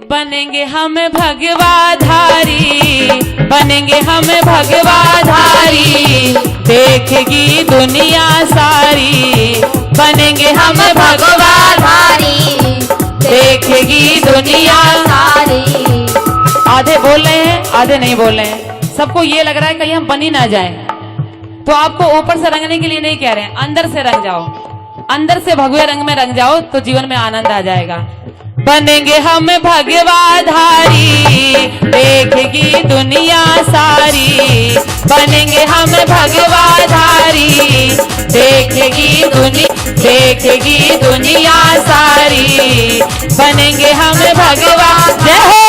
बनेंगे हम भगवाधारी, बनेंगे हम भगवाधारी, देखेगी दुनिया सारी। बनेंगे हम भगवाधारी, देखेगी दुनिया सारी। आधे बोल रहे हैं, आधे नहीं बोल रहे हैं। सबको ये लग रहा है कहीं हम बन ही ना जाए, तो आपको ऊपर से रंगने के लिए नहीं कह रहे हैं, अंदर से रंग जाओ, अंदर से भगवे रंग में रंग जाओ तो जीवन में आनंद आ जाएगा। बनेंगे हम भगवाधारी, देखेगी दुनिया सारी। बनेंगे हम भगवाधारी, देखेगी दुनिया सारी। बनेंगे हम भगवा। जय हो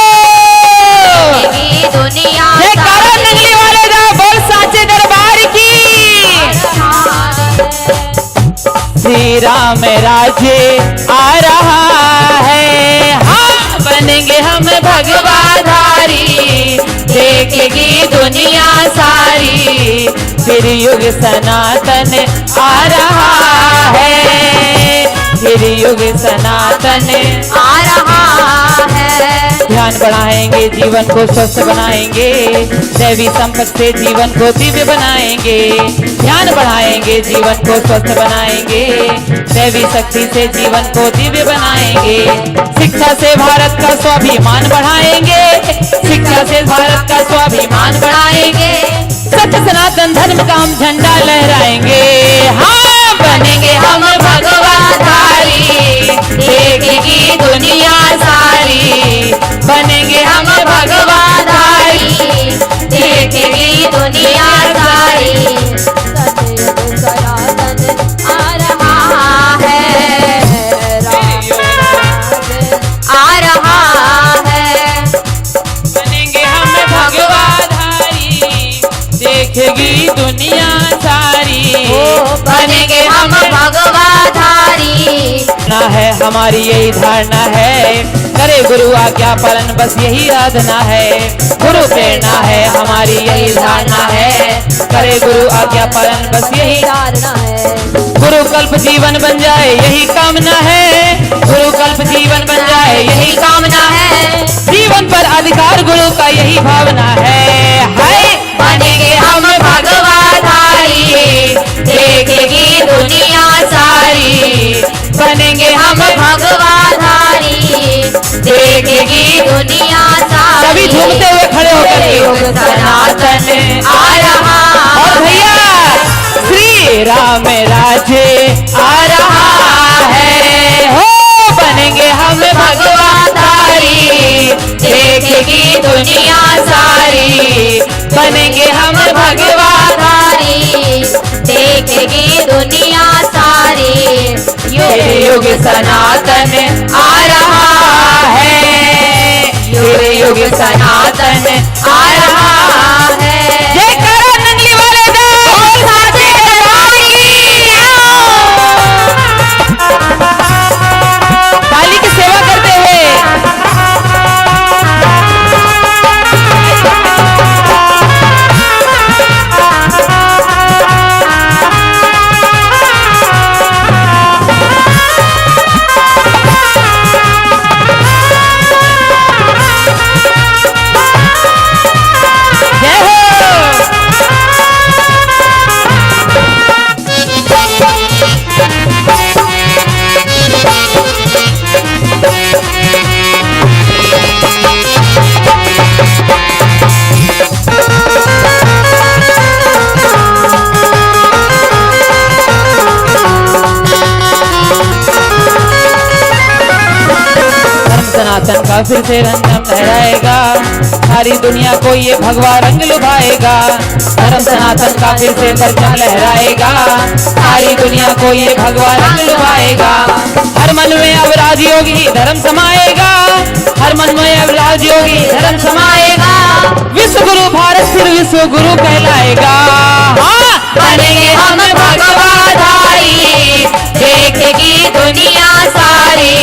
दुनिया, जय करो नंगली वाले दा बोल साचे दरबार की। श्री राम राज्य आ रहा है, हाँ बनेंगे हम भगवाधारी, देखेगी दुनिया सारी। फिर युग सनातन आ रहा है, फिर युग सनातन आ रहा है। ध्यान बढ़ाएंगे, जीवन को स्वस्थ बनाएंगे, दैवी संपत्ति से जीवन को दिव्य बनाएंगे। ध्यान बढ़ाएंगे, जीवन को स्वस्थ बनाएंगे, दैवी शक्ति से जीवन को दिव्य बनाएंगे। शिक्षा से भारत का स्वाभिमान बढ़ाएंगे, शिक्षा से भारत का स्वाभिमान बढ़ाएंगे। सत्य सनातन धर्म का हम झंडा लहराएंगे। हाँ बनेंगे हम भगवाधारी, देखेगी दुनिया सारी। बनेंगे हम भगवाधारी, देखेगी दुनिया सारी। सनातन आ रहा है, आ रहा है। बनेंगे हम भगवाधारी, देखेगी दुनिया सारी। बनेंगे हम भगवाधारी, ना है हमारी यही धारणा है, करे गुरु आज्ञा पालन बस यही साधना है। गुरु प्रेरणा है हमारी यही धारणा है, करे गुरु आज्ञा पालन बस यही धारणा है। गुरु कल्प जीवन बन जाए यही कामना है, गुरु कल्प जीवन बन जाए यही कामना है। जीवन पर अधिकार गुरु का यही भावना है। हाय बनेंगे हम भगवाधारी, देखेगी दुनिया सारी। बनेंगे हम भगवाधारी, देखेगी दुनिया सारी। सभी झूमते हुए खड़े होकर युग सनातन आ रहा। और भैया श्री राम राज्य आ रहा है, हो बनेंगे हम भगवाधारी, देखेगी दुनिया सारी। बनेंगे हम भगवाधारी, देखेगी दुनिया सारी। युग सनातन आ रहा है, युग सनातन आ रहा है। जय करो नंगली वाले दा बोल साचे दरबार की। ताली की सेवा करते हुए सनातन का फिर से रंगम लहराएगा, सारी दुनिया को ये भगवा रंग लुभाएगा। धर्म सनातन का फिर से परचम लहराएगा, सारी दुनिया को ये भगवा रंग लुभाएगा। हर मन में अब राजयोगी धर्म समाएगा, हर मन में अब राजयोगी धर्म समाएगा। विश्व गुरु भारत फिर विश्व गुरु कहलाएगा। हाँ बनेंगे हम भगवाधारी, देखेगी दुनिया सारी।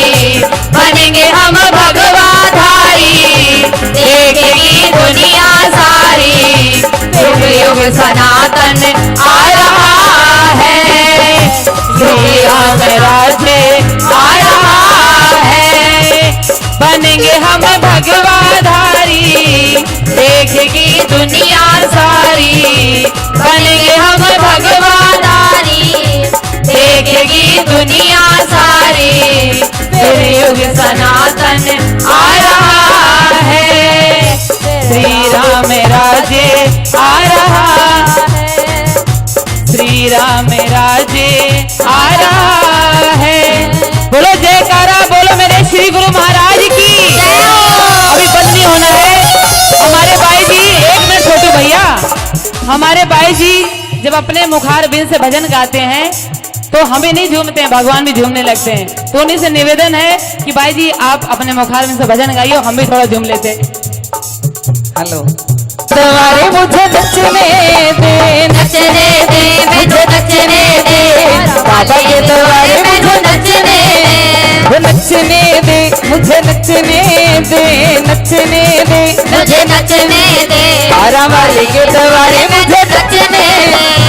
बनेंगे हम भगवाधारी, देखेगी दुनिया सारी। युग युग सनातन आ रहा है, श्री राम राज्य आ रहा है। बनेंगे हम दुनिया सारी, फिर युग सनातन आ रहा है। श्री राम राज्य आ रहा है, श्री राम राज्य आ रहा है। बोलो जयकारा, बोलो मेरे श्री गुरु महाराज की। अभी बंद नहीं होना है। हमारे भाई जी, एक मिनट छोटू भैया, हमारे भाई जी जब अपने मुखार बिन से भजन गाते हैं तो हमें नहीं झूमते हैं, भगवान भी झूमने लगते हैं। तो उन्हीं से निवेदन है कि भाई जी आप अपने मुखार बिन से भजन गाइए, हम भी थोड़ा झूम लेते हैं। हेलो। तुम्हारे मुझे नचने दे, नचने दे, मुझे नचने दे, बाबा के द्वारे मुझे नचने दे, नचने दे, मुझे नचने दे, नचने दे, मुझे नचने दे। आरा वाले के द्वारे मुझे नचने,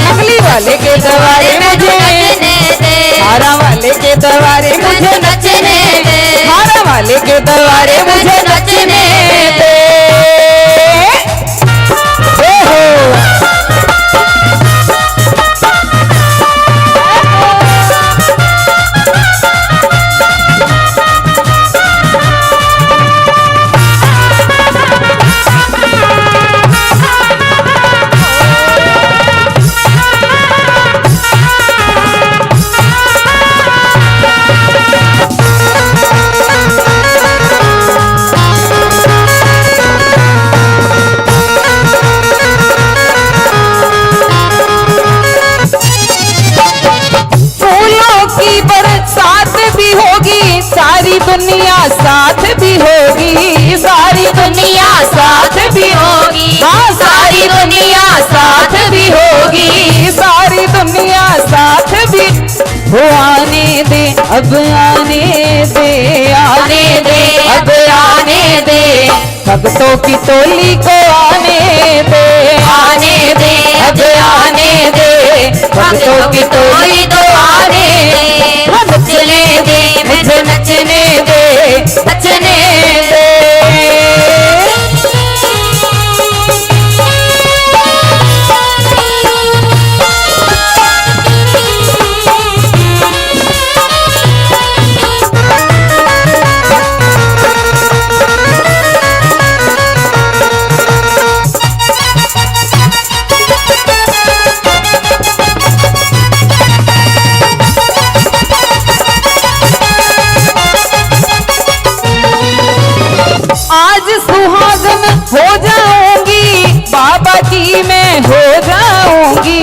नकली वाले के द्वारे मुझे नचने दे, आरा वाले के द्वारे मुझे नचने दे, आरा वाले के द्वारे मुझे नचने दे। सारी दुनिया साथ भी होगी, सारी दुनिया साथ भी होगी, हाँ सारी दुनिया साथ भी होगी, सारी दुनिया साथ भी हो। आने दे, अब आने दे, आने दे, अब आने दे, भक्तों की टोली को आने दे, आने दे, अब आने दे, भक्तों की टोली को आने दे। नचने दे, मुझे नचने दे, नचने दे। आज सुहागन हो जाऊंगी, बाबा की मैं हो जाऊंगी,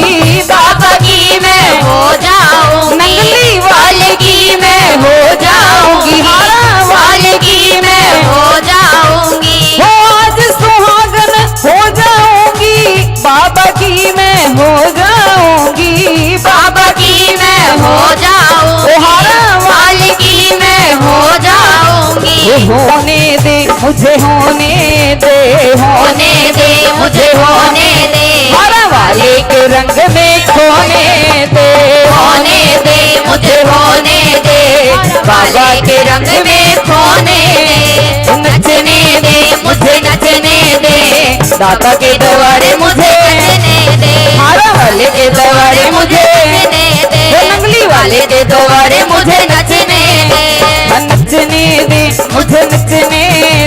बाबा की मैं हो जाऊंगी, नकली वाले की मैं हो जाऊंगी, हारा वाले की मैं हो जाऊंगी। हो आज सुहागन हो जाऊंगी, बाबा की मैं हो जाऊंगी, बाबा की मैं हो जाऊंगी, हारा वाले की मैं हो जाऊंगी। होने दे, मुझे होने दे, होने दे, मुझे होने दे, हरा वाले के रंग में खोने दे, होने दे, मुझे होने दे, बाबा के रंग में खोने दे। नचने दे, मुझे नचने दे, दाता के द्वारे मुझे नचने दे, हरा वाले के द्वारे मुझे नचने दे, नकली वाले के द्वारे मुझे नचने दे। नचने दे, मुझे नचने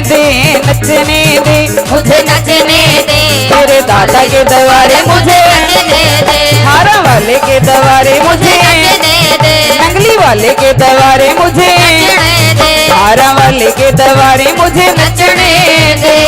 दे, नचने दे, मुझे नचने दे, मेरे दादा के द्वारे मुझे नचने दे, हारा वाले के द्वारे मुझे नचने दे, नकली वाले के द्वारे मुझे नचने दे, हारा वाले के द्वारे मुझे नचने दे।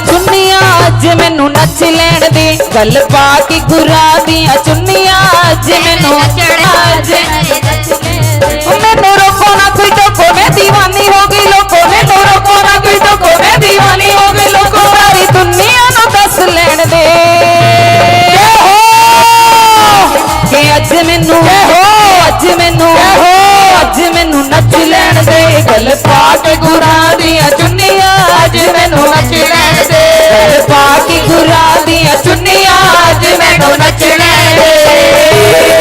चुन्निया अज मैनू नच लैण दे, गल पा के गुरा दिया चुन्निया अज मैनू मैनू रोको ना कोई टोको, मैं दीवानी हो गई लोको, मैनू रोको ना कोई टोको, मैं दीवानी हो गई लोको। सारी दुनिया नू दस लैण दे। के अज मैनू अज मैनू अज मैनू नच लैण दे गल पा के गुरां दियां चुन्नियां अज मैनू नच लैण दे गल पा के गुरां दियां चुन्नियां अज मैनू नच लैण दे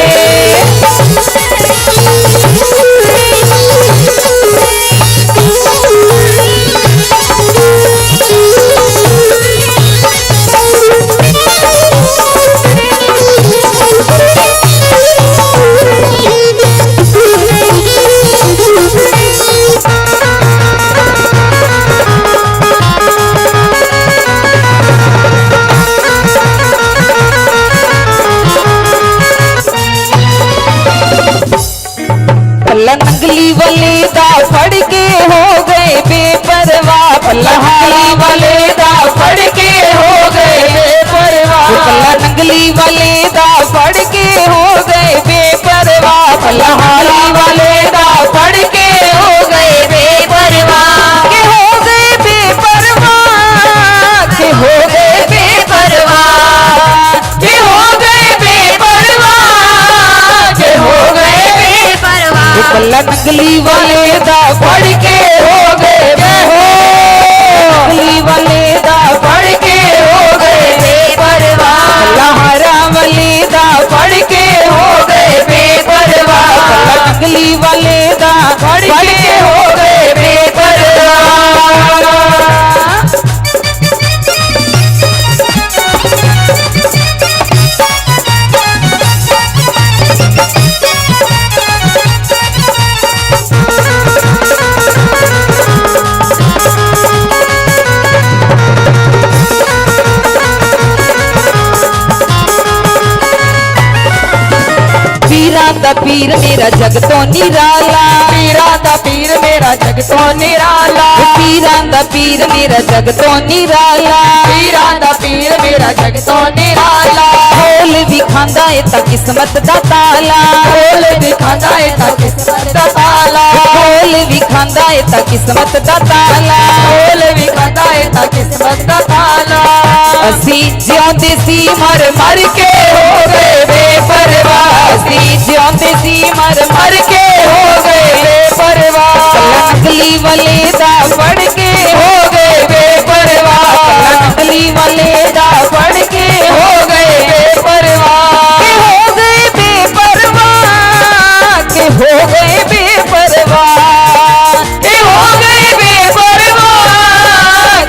नंगली वाले दा फड़ के हो गए बेपरवाह पल्ला वाले दा फड़ के हो गए बेपरवाह पल्ला नंगली वाले दा फड़ के हो गए बेपरवाह पल्ला वाले दा फड़ के हो गए बेपरवाह के हो गए बेपरवाह के हो गए बेपरवाह के हो गए बेपरवाह के हो गए पल्ला नंगली वाले दा फड़ के हो गए नंगली वाले दा फड़ के हो गए बेपरवाह पल्ला हरा वाले दा फड़ के हो गए बेपरवाह पल्ला नंगली वाले दा फड़ के हो गए बेपरवाह दा पीर मेरा जग तो निराला पीरा दा पीर मेरा जग तो निराला पीरा दा पीर मेरा जग तो निराला पीरा दा पीर मेरा जग तो निराला खोल भी खांदा है ता किस्मत दा ताला खोल भी खांदा है ता किस्मत दा ताला खोल भी खांदा है ता किस्मत दा ताला खोल भी खांदा है ता किस्मत दा ताला असी जिਉਂਦੇ सी मर मर के हो गए बेपरवाह असी जिਉਂਦੇ सी मर मर के हो गए बेपरवाह नकली वाले दा फड़ के हो गए बेपरवाह नकली वाले दा फड़ के हो गए बेपरवाह के हो गए बेपरवाह के हो गए बेपरवाह के हो गए बेपरवाह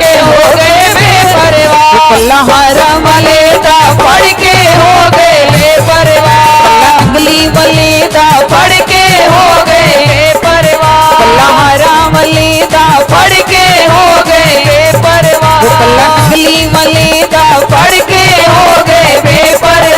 के हो गए बेपरवाह पल्ला हरा वाले दा फड़ के हो गए बेपरवाह नकली वाले दा फड़ के हो गए बेपरवाह पल्ला हरा वाले दा फड़ के हो गए बेपरवाह पल्ला नकली वाले दा फड़ के हो गए बेपरवाह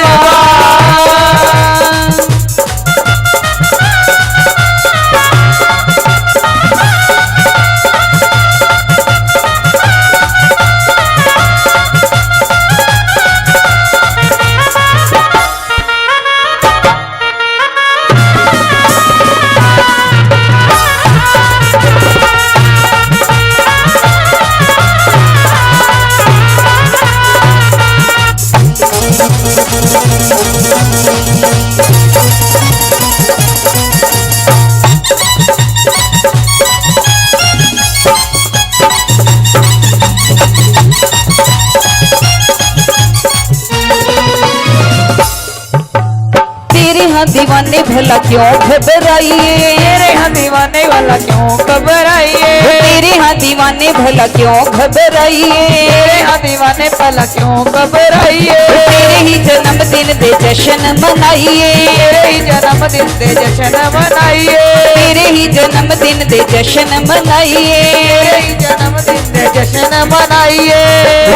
दीवाने भला क्यों घबराइए तेरे हाँ दीवाने भला क्यों घबराइए तेरे हाँ दीवाने भला क्यों घबराइए तेरे हाँ दीवाने भला क्यों घबराइए तेरे ही जन्मदिन दे जश्न मनाइए तेरे ही जन्मदिन दे जश्न मनाइए तेरे ही जन्मदिन दे जश्न मनाइए तेरे ही जन्मदिन दे जश्न मनाइए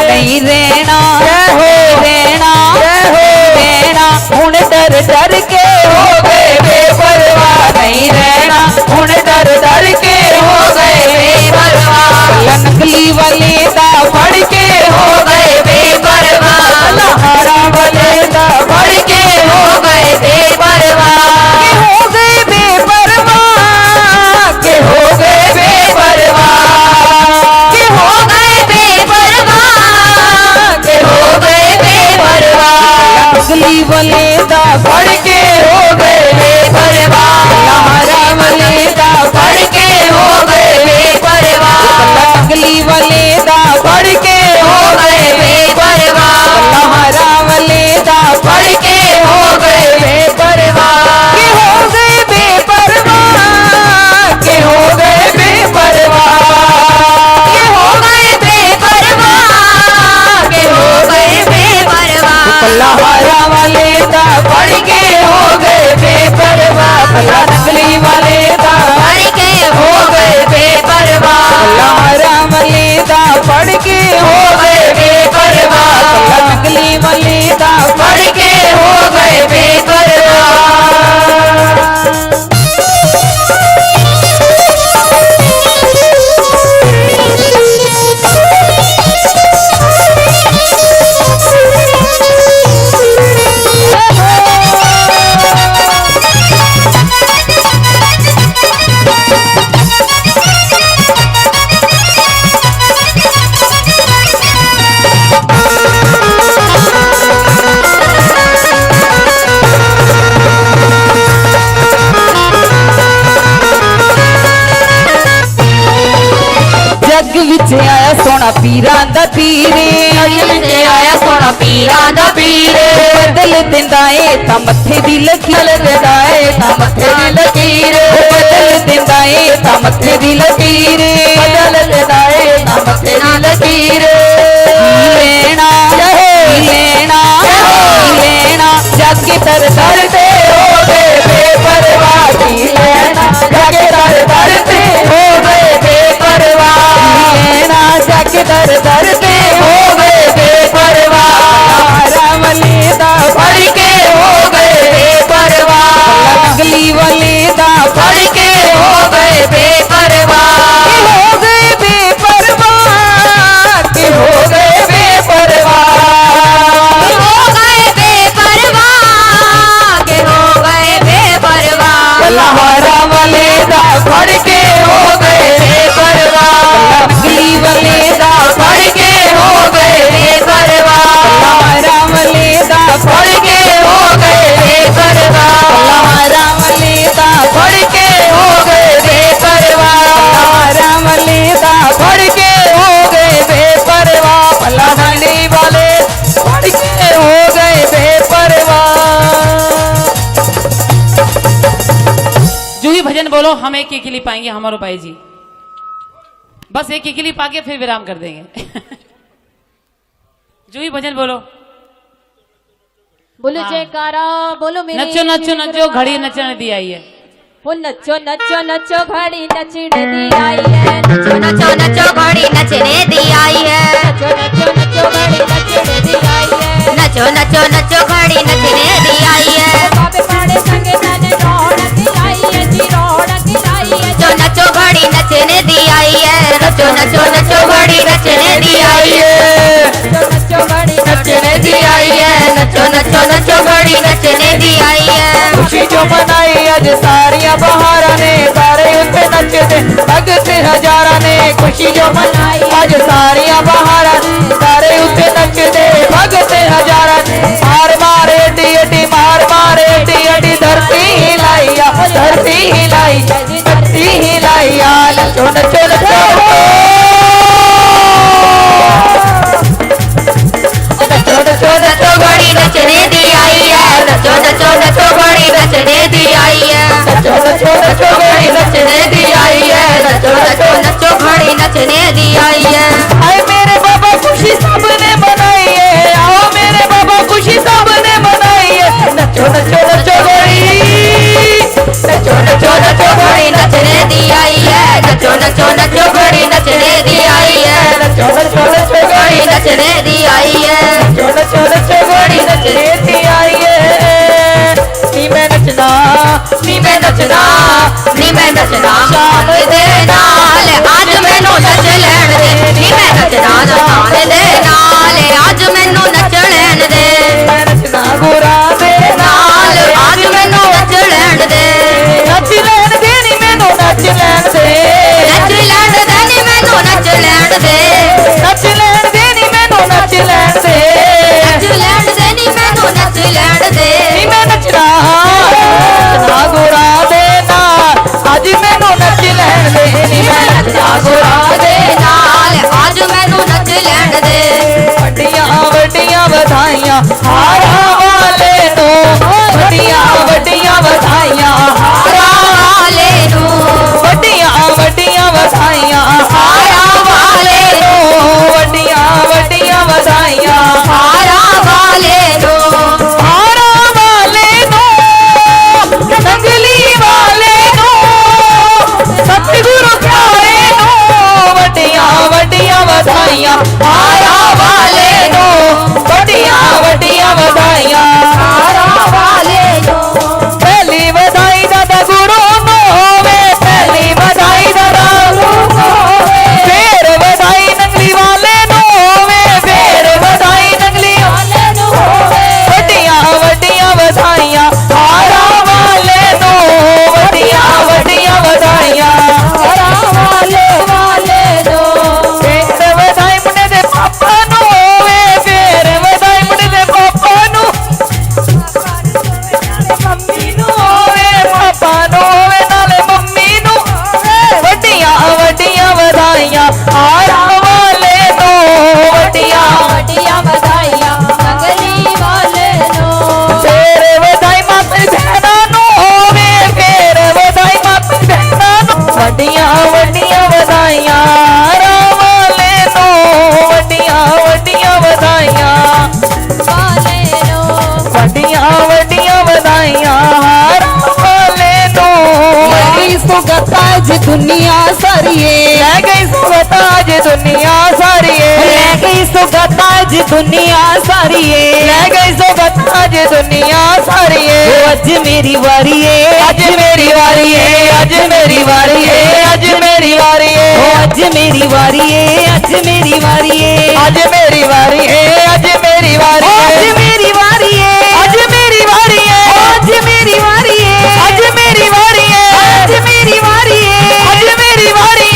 नहीं रहना रहना रहना हुण डर डर के हो गए बेपरवाह नहीं रहना हुण डर डर के हो गए बेपरवाह नकली वाले दा फड़ के हो गए बेपरवाह हरा वाले दा फड़ के हो गए बेपरवाह हो गए बेपरवाह के हो गए बेपरवाह के हो गए बेपरवाह के हो गए बेपरवाह नकली वाले दा पढ़ के हो गए बेपरवाह, राम दा पढ़ के हो गए बेपरवाह, नकली वाले दा पढ़ के हो गए बेपरवाह, राम दा पढ़ के हो गए बेपरवाह, के हो गए बेपरवाह, के हो गए बेपरवाह, के हो गए बेपरवाह, के हो गए बेपरवाह, राम दा पढ़ के हो गए बेपरवाह, नकली वाले दा पढ़ के हो गए बेपरवाह, राम दा पढ़ के हो गए बेपरवाह, नकली वाले दा पढ़ के हो गए बेपरवाह। जग विच आया सोना पीरां दा पीरे, जग विच आया सोना पीरां दा पीरे, बदल दिंदा ए तां मत्थे दी लकीर, दिंदा ए तां मत्थे दी लकीर, बदल दिंदा ए तां मत्थे दी लकीर, बदल दिंदा ए तां मत्थे दी लकीर। लेना लेना लेना जग दर दर ते हो गए बेपरवाह, की लेना जग दर दर ते हो गए बेपरवाह, लेना जग दर दर ते हो गए बेपरवाह, राम दा पढ़ के हो गए बेपरवाह, नकली वाले दा पढ़ के हो गए बेपरवाह, के हो गए बेपरवाह, के हो गए बेपरवाह, के हो गए बेपरवाह, के हो गए बेपरवाह, राम दा पढ़ के हो गए बेपरवाह, नकली वाले दा पढ़ के हो गए बेपरवाह, राम दा पढ़ के हो गए बेपरवाह, राम दा पढ़ के हो गए बेपरवाह, राम दा पढ़ के हो गए बेपरवाह, नकली वाले पढ़ के हो गए बेपरवाह। जो ही भजन बोलो हम एक के लिए पाएंगे हमारे भाई जी, बस एक के लिए पाके फिर विराम कर देंगे। जो ही भजन बोलो, बोलो हाँ। जयकारा बोलो मेरे नचो नचो नचो घड़ी नचने दी आई है, वो नचो नचो नचो घड़ी नचने दी आई है, नचो नचो नचो घड़ी नचने दी आई है, नचो नचो नचो घड़ी नचने दी आई है, नचो नचो नचो घड़ी नचने दी आई है, बाबे पाड़े संगे मैंने रौनक लाई है जी, रौनक लाई है, नचो नचो घड़ी नचने दी आई है, नचो नचो नचो घड़ी नचने दी आई है, नचो नचो घड़ी नचने दी आई है, नचो नचो नचो घड़ी नचने दी आई है। खुशी जो मनाई अज सारिया बहारा ने, सारे उत्ते नचदे भगत हजारा ने, खुशी जो मनाई अज सारिया बहारा ने, सारे उत्ते नचदे भगत हजारा ने, मार मारे डी डी मार मारे डी डी धरती हिलाइया, धरती हिलाइया, धरती हिलाइया, नचो नचो नचो नचो नचो नचो घड़ी नचने दी आई है, नचो नचो नचो घड़ी नचने दी आई है, नचो नचो नचो घड़ी नचने दी आई है, नचो नचो नचो घड़ी नचने दी आई है। आए मेरे बाबा खुशी सबने मनाई है, आओ मेरे बाबा खुशी सबने मनाई है, नचो नचो नचो घड़ी, नचो नचो नचो घड़ी नचने दी आई है, नचो नचो नचो घड़ी नचने दी आई है, नचो नचो नचो घड़ी नचने दी आई है, नचो नचो नचो घड़ी नचने दी आई है। नी मैं नचना, नी मैं नचना, नी मैं नचना शान दे नाल, आज मैनू नच लैण दे, नी मैं नचना शान दे नाल, आज मैनू नच लैण दे, मैं नचना गोरा दे नाल, आज मैनू नच लैण दे, नच लैन दे नी मैनू नच लैन दे, नच लैण दे नी मैनू नच लैण दे, नच लैन दे नी मैनू नच लैन दे, नच लैण दे नी मैनू नच आज दुनिया सारी ले गई सुगत आज दुनिया सारी ले गई सुगत आज दुनिया सारी ले गई सुगत आज दुनिया सारी आज मेरी वारी है आज मेरी वारी है आज मेरी वारी है आज मेरी वारी है आज मेरी वारी है आज मेरी वारी है आज मेरी वारी है आज मेरी वारी आज मेरी वारी है आज मेरी वारी है आज मेरी वारी है आज मेरी वारी है आज मेरी वारी है आज मेरी वारी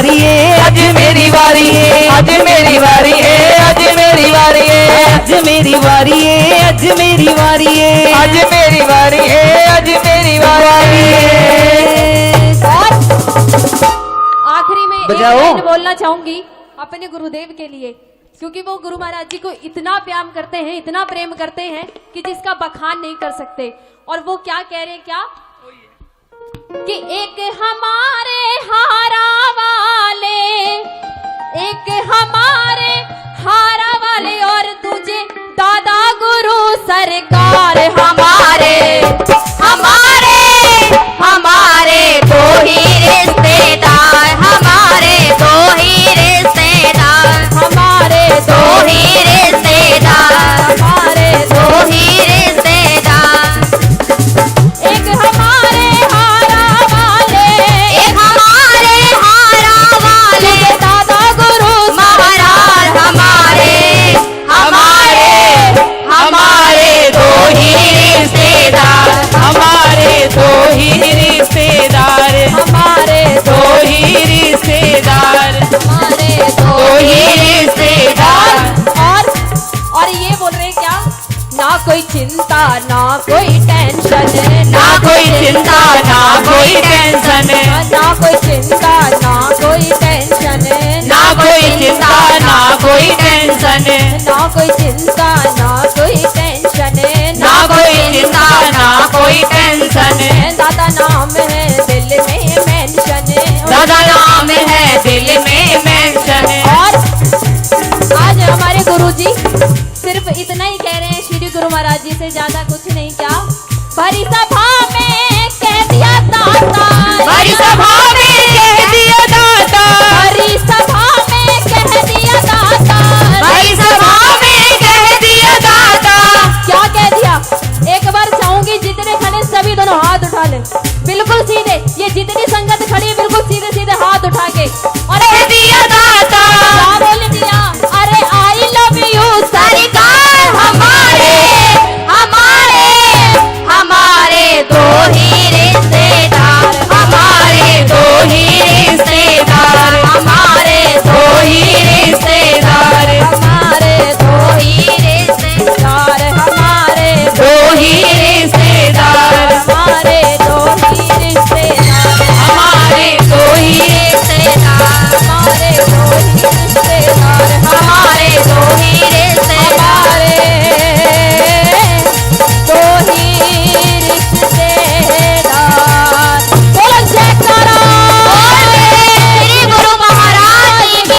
है आज मेरी वारी है आज मेरी वारी है आज मेरी वारी है आज मेरी वारी है आज मेरी वारी है आज मेरी वारी है आज मेरी वारी है आज मेरी वारी है। और आखिरी में एक बजाओ। लाइन बोलना चाहूंगी अपने गुरुदेव के लिए, क्योंकि वो गुरु महाराज जी को इतना प्यार करते हैं, इतना प्रेम करते हैं कि जिसका बखान नहीं कर सकते। और वो क्या कह रहे हैं, क्या कि एक हमारे हारा वाले, एक हमारे हारा वाले और दूजे दादा गुरु सरकार हमारे हमारे हमारे दो ही रिश्तेदार, हमारे दो ही रिश्तेदार, हमारे दो ही रिश्तेदार, हमारे दो ही रिश्तेदार। एक हमारे हारा वाले, एक हमारे हारा वाले दूजे दादा गुरु महाराज, हमारे हमारे हमारे दो ही रिश्तेदार, हमारे दो ही रिश्तेदार हमारे दो ही रिश्तेदार हमारे दो ही रिश्तेदार। और ये बोल रहे हैं क्या, ना कोई चिंता ना कोई टेंशन, ना कोई चिंता ना कोई टेंशन ना कोई चिंता ना कोई टेंशन, ना कोई चिंता ना कोई टेंशन ना कोई चिंता ना कोई टेंशन, ना कोई चिंता ना कोई टेंशन दादा नाम है दिल में मेंशन। दादा नाम है दिल में मेंशन। और आज हमारे गुरुजी सिर्फ इतना ही कह रहे हैं, श्री गुरु महाराज जी से ज्यादा कुछ नहीं। क्या भरी सभा में कह दिया दाता, बड़ी सभा में कह दिया दाता, भरी सभा में कह दिया दाता, बड़ी सभा में कह दिया दाता। क्या कह दिया, एक बार चाहूंगी जितने खड़े सभी दोनों हाथ उठा ले, बिल्कुल सीधे। ये जितनी